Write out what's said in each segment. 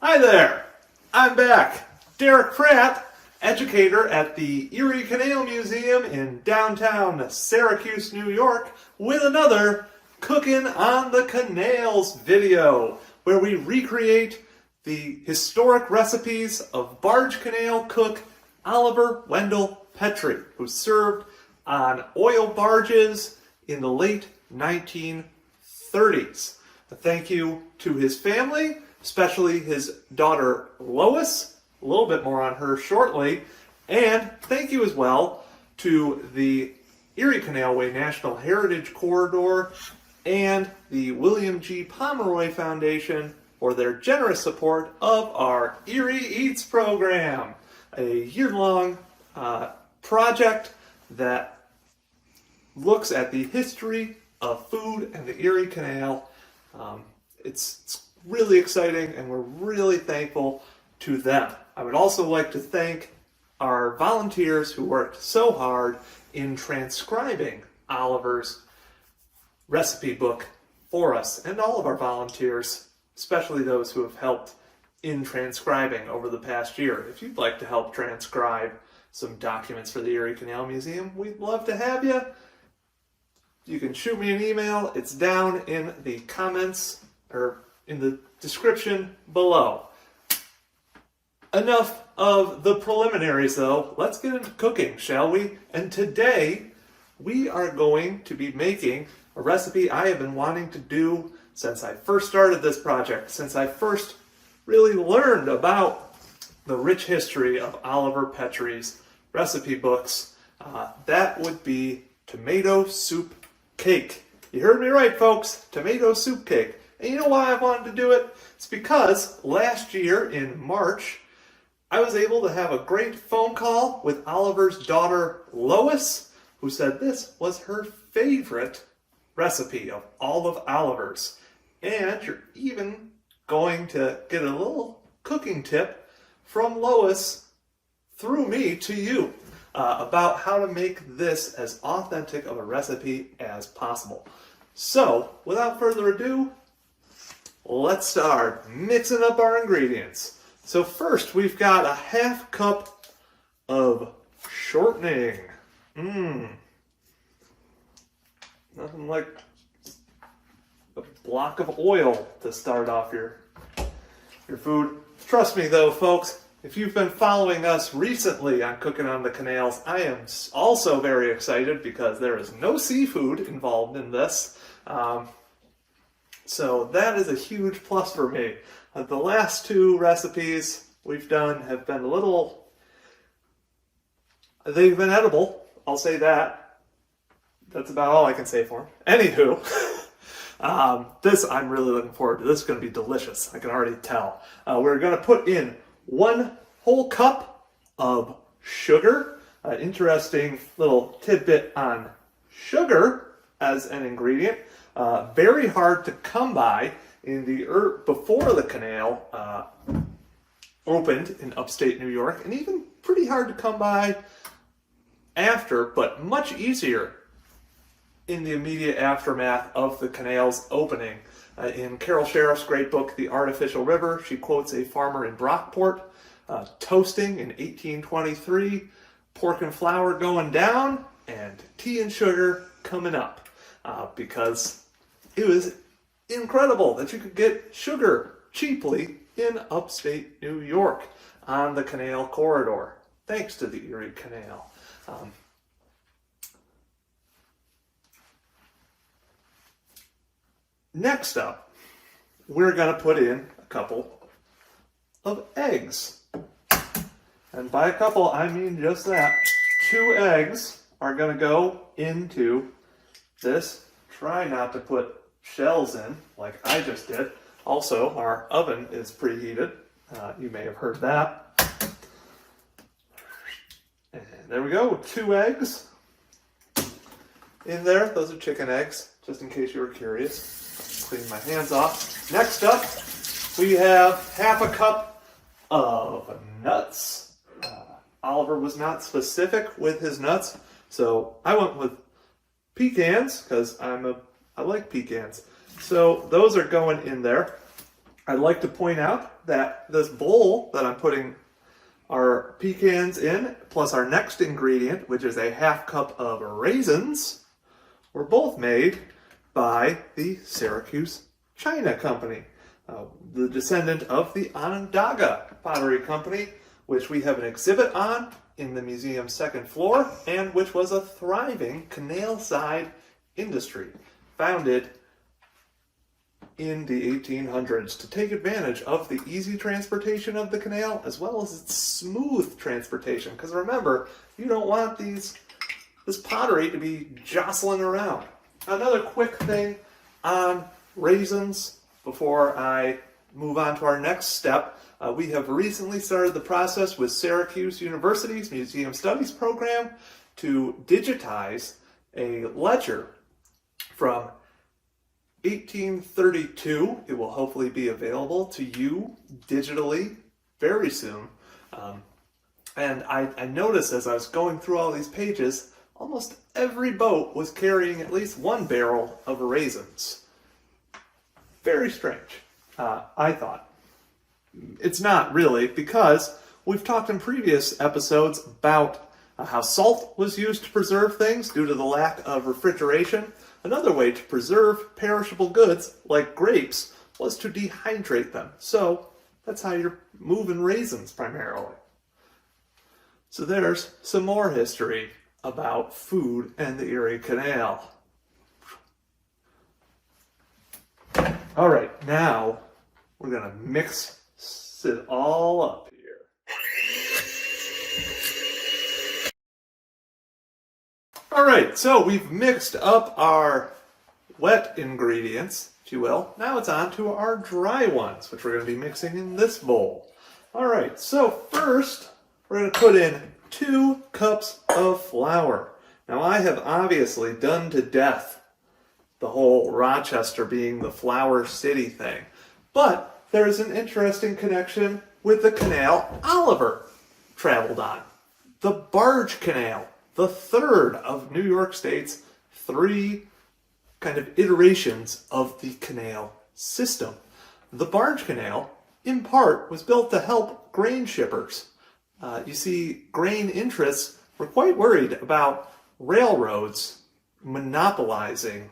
Hi there, I'm back. Derrick Pratt, educator at the Erie Canal Museum in downtown Syracuse, New York, with another Cookin' on the Canals video, where we recreate the historic recipes of barge canal cook Oliver Wendell Petrie, who served on oil barges in the late 1930s. A thank you to his family, especially his daughter Lois, a little bit more on her shortly, and thank you as well to the Erie Canalway National Heritage Corridor and the William G. Pomeroy Foundation for their generous support of our Erie Eats program, a year-long project that looks at the history of food and the Erie Canal. It's really exciting, and we're really thankful to them. I would also like to thank our volunteers who worked so hard in transcribing Oliver's recipe book for us, and all of our volunteers, especially those who have helped in transcribing over the past year. If you'd like to help transcribe some documents for the Erie Canal Museum, we'd love to have you. You can shoot me an email. It's down in the comments or in the description below. Enough of the preliminaries though. Let's get into cooking, shall we? And today we are going to be making a recipe I have been wanting to do since I first started this project, since I first really learned about the rich history of Oliver Petrie's recipe books. That would be tomato soup cake. You heard me right, folks, tomato soup cake. And you know why I wanted to do it? It's because last year in March, I was able to have a great phone call with Oliver's daughter Lois, who said this was her favorite recipe of all of Oliver's. And you're even going to get a little cooking tip from Lois through me to you about how to make this as authentic of a recipe as possible. So, without further ado, let's start mixing up our ingredients. So first, we've got a half cup of shortening. Nothing like a block of oil to start off your food. Trust me though, folks, if you've been following us recently on Cookin' on the Canals, I am also very excited because there is no seafood involved in this. So that is a huge plus for me. The last two recipes we've done have been they've been edible, I'll say that. That's about all I can say for them. Anywho, this I'm really looking forward to. This is going to be delicious, I can already tell. We're going to put in 1 whole cup of sugar. Interesting little tidbit on sugar as an ingredient. Very hard to come by in the before the canal opened in upstate New York, and even pretty hard to come by after, but much easier in the immediate aftermath of the canal's opening. In Carol Sheriff's great book, The Artificial River, she quotes a farmer in Brockport toasting in 1823, pork and flour going down, and tea and sugar coming up, because it was incredible that you could get sugar cheaply in upstate New York on the canal corridor, thanks to the Erie Canal. Next up, we're going to put in a couple of eggs. And by a couple, I mean just that. 2 eggs are going to go into this. Try not to put shells in like I just did. Also, our oven is preheated. You may have heard that. And there we go, 2 eggs in there. Those are chicken eggs, just in case you were curious. Clean my hands off. Next up, we have half a cup of nuts. Oliver was not specific with his nuts, so I went with pecans because I like pecans. So those are going in there. I'd like to point out that this bowl that I'm putting our pecans in, plus our next ingredient, which is a half cup of raisins, were both made by the Syracuse China Company, the descendant of the Onondaga Pottery Company, which we have an exhibit on in the museum's second floor, and which was a thriving canal-side industry, founded in the 1800s to take advantage of the easy transportation of the canal as well as its smooth transportation. Because remember, you don't want this pottery to be jostling around. Another quick thing on raisins before I move on to our next step. We have recently started the process with Syracuse University's Museum Studies program to digitize a ledger from 1832. It will hopefully be available to you digitally very soon. And I noticed as I was going through all these pages, almost every boat was carrying at least one barrel of raisins. Very strange, I thought. It's not really, because we've talked in previous episodes about how salt was used to preserve things due to the lack of refrigeration. Another way to preserve perishable goods, like grapes, was to dehydrate them. So that's how you're moving raisins primarily. So there's some more history about food and the Erie Canal. All right, now we're going to mix it all up here. All right, so we've mixed up our wet ingredients, if you will. Now it's on to our dry ones, which we're going to be mixing in this bowl. All right, so first we're going to put in 2 cups of flour. Now I have obviously done to death the whole Rochester being the flour city thing, but there's an interesting connection with the canal Oliver traveled on. The Barge Canal, the third of New York State's 3 kind of iterations of the canal system. The Barge Canal, in part, was built to help grain shippers. You see, grain interests were quite worried about railroads monopolizing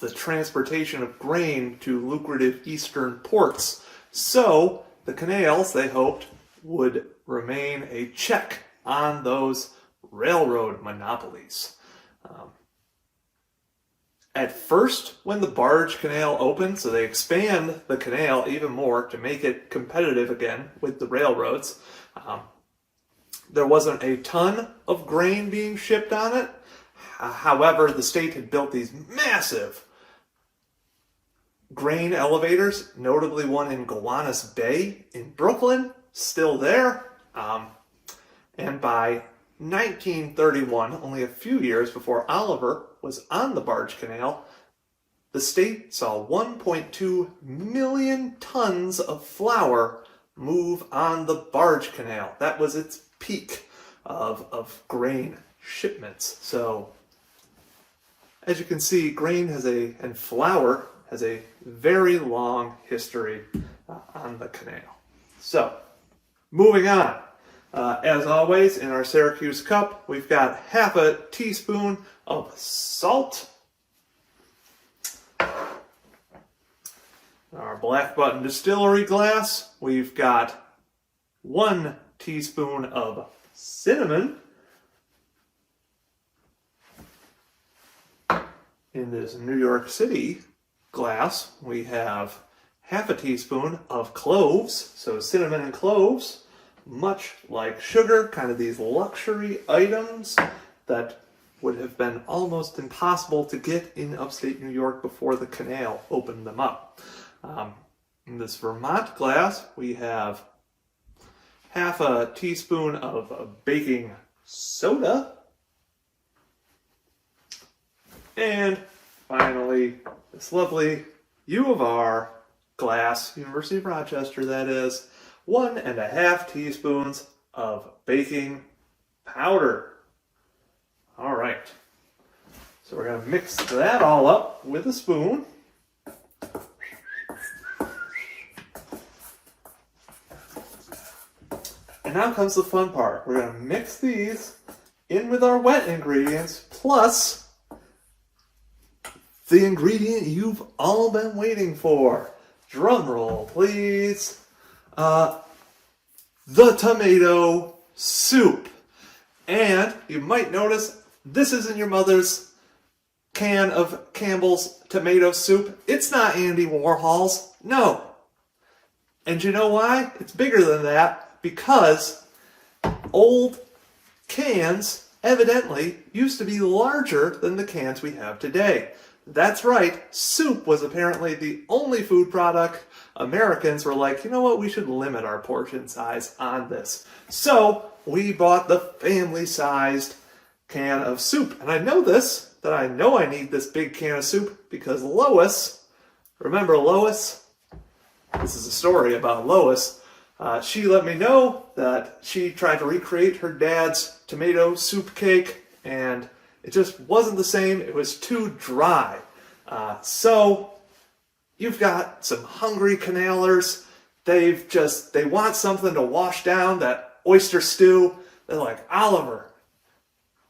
the transportation of grain to lucrative eastern ports. So the canals, they hoped, would remain a check on those railroad monopolies. At first, when the Barge Canal opened, so they expand the canal even more to make it competitive again with the railroads, there wasn't a ton of grain being shipped on it. However, the state had built these massive grain elevators, notably one in Gowanus Bay in Brooklyn, still there. And by 1931, only a few years before Oliver was on the Barge Canal, the state saw 1.2 million tons of flour move on the Barge Canal. That was its peak of grain shipments. So, as you can see, grain and flour has a very long history on the canal. So, moving on. As always, in our Syracuse cup, we've got half a teaspoon of salt. In our Black Button Distillery glass, we've got 1 teaspoon of cinnamon. In this New York City glass, we have half a teaspoon of cloves, so cinnamon and cloves, much like sugar, kind of these luxury items that would have been almost impossible to get in upstate New York before the canal opened them up. In this Vermont glass, we have half a teaspoon of baking soda. And finally, this lovely U of R glass, University of Rochester that is, 1.5 teaspoons of baking powder. All right, so we're going to mix that all up with a spoon. And now comes the fun part. We're going to mix these in with our wet ingredients, plus the ingredient you've all been waiting for. Drum roll, please. The tomato soup. And you might notice this isn't your mother's can of Campbell's tomato soup. It's not Andy Warhol's. No. And you know why? It's bigger than that because old cans evidently used to be larger than the cans we have today. That's right, soup was apparently the only food product Americans were like, you know what, we should limit our portion size on this. So we bought the family-sized can of soup. And I know this, that I know I need this big can of soup because Lois, remember Lois? This is a story about Lois. She let me know that she tried to recreate her dad's tomato soup cake and it just wasn't the same. It was too dry. So you've got some hungry Canalers. They want something to wash down that oyster stew. They're like, Oliver,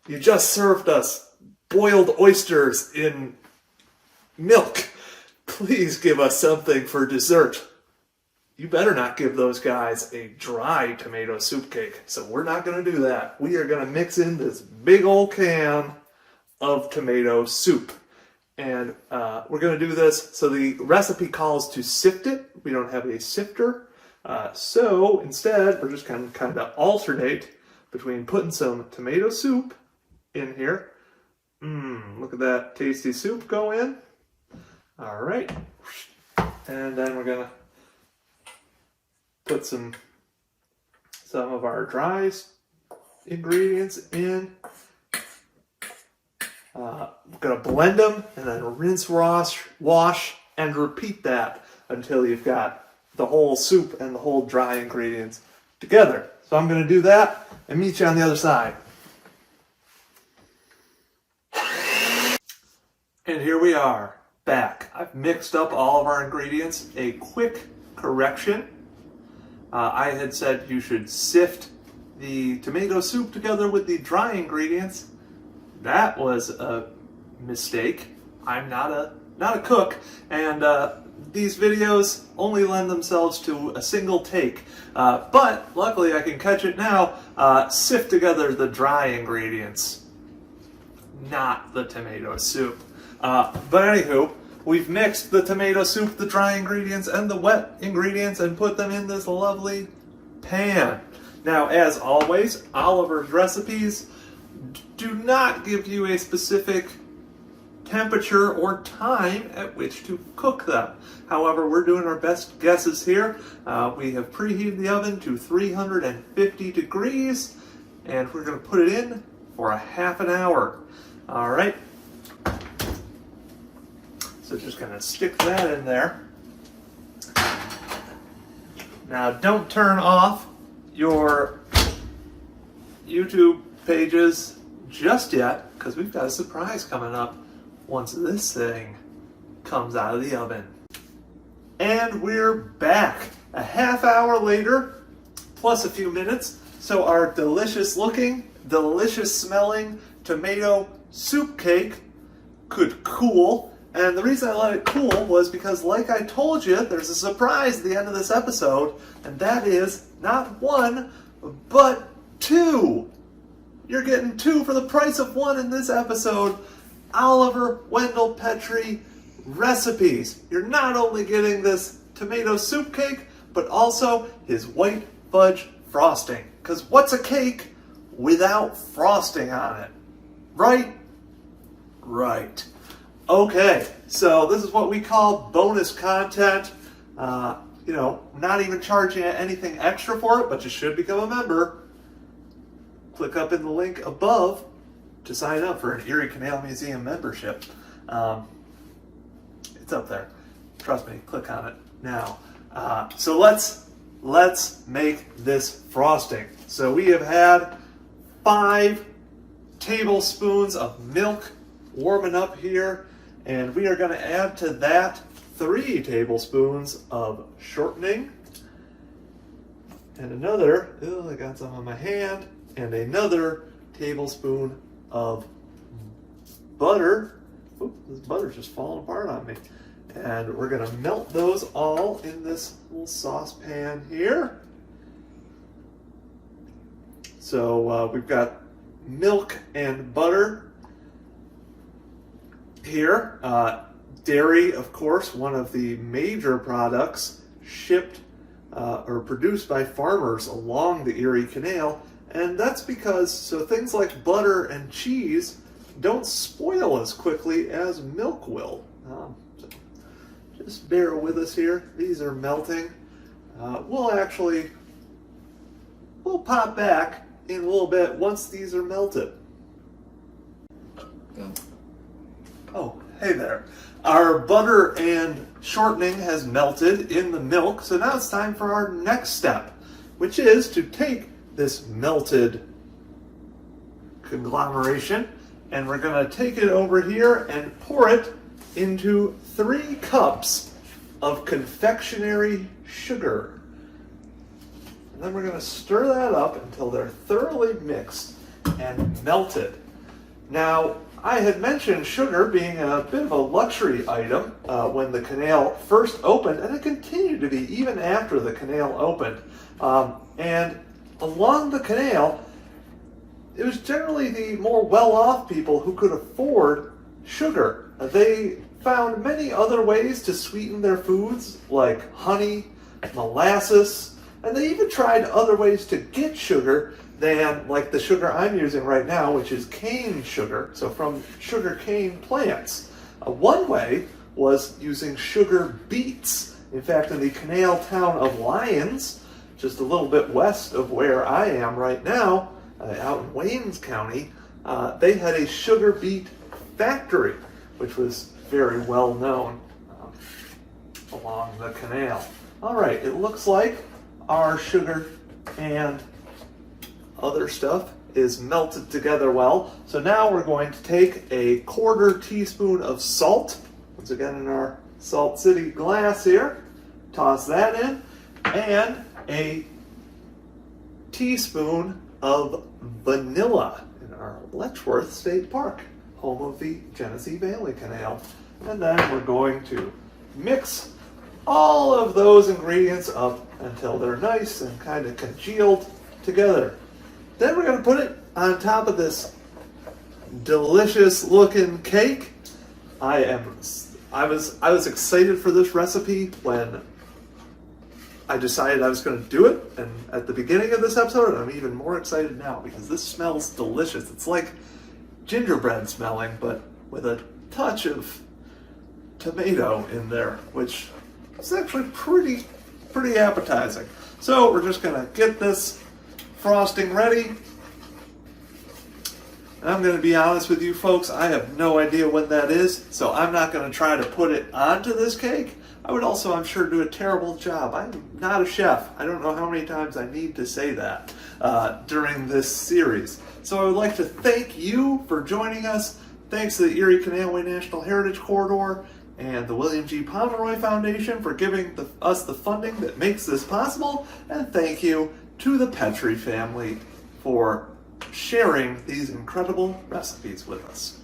you just served us boiled oysters in milk. Please give us something for dessert. You better not give those guys a dry tomato soup cake. So we're not going to do that. We are going to mix in this big old can of tomato soup. And we're going to do this. So the recipe calls to sift it. We don't have a sifter. So instead, we're just kind of alternate between putting some tomato soup in here. Look at that tasty soup go in. All right. And then we're going to put some of our dry ingredients in. We're going to blend them and then rinse, wash, and repeat that until you've got the whole soup and the whole dry ingredients together. So I'm going to do that and meet you on the other side. And here we are, back. I've mixed up all of our ingredients. A quick correction. I had said you should sift the tomato soup together with the dry ingredients. That was a mistake. I'm not a cook, and these videos only lend themselves to a single take. But luckily I can catch it now. Sift together the dry ingredients, not the tomato soup. But anywho, we've mixed the tomato soup, the dry ingredients, and the wet ingredients and put them in this lovely pan. Now, as always, Oliver's recipes do not give you a specific temperature or time at which to cook them. However, we're doing our best guesses here. We have preheated the oven to 350 degrees, and we're going to put it in for a half an hour. All right. So just going to stick that in there. Now, don't turn off your YouTube pages just yet, because we've got a surprise coming up once this thing comes out of the oven. And we're back a half hour later, plus a few minutes. So our delicious looking, delicious smelling tomato soup cake could cool. And the reason I let it cool was because, like I told you, there's a surprise at the end of this episode, and that is not one, but two. You're getting two for the price of one in this episode. Oliver Wendell Petrie recipes. You're not only getting this tomato soup cake, but also his white fudge frosting. Because what's a cake without frosting on it? Right? Right. Okay, so this is what we call bonus content. Not even charging you anything extra for it, but you should become a member. Click up in the link above to sign up for an Erie Canal Museum membership. It's up there. Trust me, click on it now. So let's make this frosting. So we have had 5 tablespoons of milk warming up here, and we are going to add to that 3 tablespoons of shortening. And another, oh, I got some on my hand, and another tablespoon of butter. Oop, this butter's just falling apart on me. And we're gonna melt those all in this little saucepan here. So we've got milk and butter here. Dairy, of course, one of the major products shipped or produced by farmers along the Erie Canal. And that's because things like butter and cheese don't spoil as quickly as milk will. So just bear with us here. These are melting. We'll pop back in a little bit once these are melted. Go. Oh, hey there. Our butter and shortening has melted in the milk, so now it's time for our next step, which is to take this melted conglomeration and we're going to take it over here and pour it into 3 cups of confectionery sugar. And then we're going to stir that up until they're thoroughly mixed and melted. Now, I had mentioned sugar being a bit of a luxury item when the canal first opened, and it continued to be even after the canal opened. And along the canal, it was generally the more well-off people who could afford sugar. They found many other ways to sweeten their foods, like honey, molasses, and they even tried other ways to get sugar than like the sugar I'm using right now, which is cane sugar, so from sugar cane plants. One way was using sugar beets. In fact, in the canal town of Lyons, just a little bit west of where I am right now, out in Waynes County, they had a sugar beet factory, which was very well known along the canal. All right, it looks like our sugar and other stuff is melted together well. So now we're going to take a 1/4 teaspoon of salt, once again in our Salt City glass here, toss that in, and a teaspoon of vanilla in our Letchworth State Park, home of the Genesee Valley Canal. And then we're going to mix all of those ingredients up until they're nice and kind of congealed together. Then we're going to put it on top of this delicious looking cake. I was excited for this recipe when I decided I was going to do it, and at the beginning of this episode, I'm even more excited now because this smells delicious. It's like gingerbread smelling, but with a touch of tomato in there, which is actually pretty appetizing. So we're just going to get this frosting ready. And I'm going to be honest with you folks, I have no idea when that is, so I'm not going to try to put it onto this cake. I would also, I'm sure, do a terrible job. I'm not a chef. I don't know how many times I need to say that during this series. So I would like to thank you for joining us. Thanks to the Erie Canalway National Heritage Corridor and the William G. Pomeroy Foundation for giving us the funding that makes this possible. And thank you to the Petrie family for sharing these incredible recipes with us.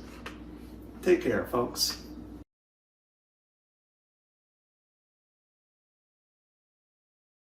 Take care, folks.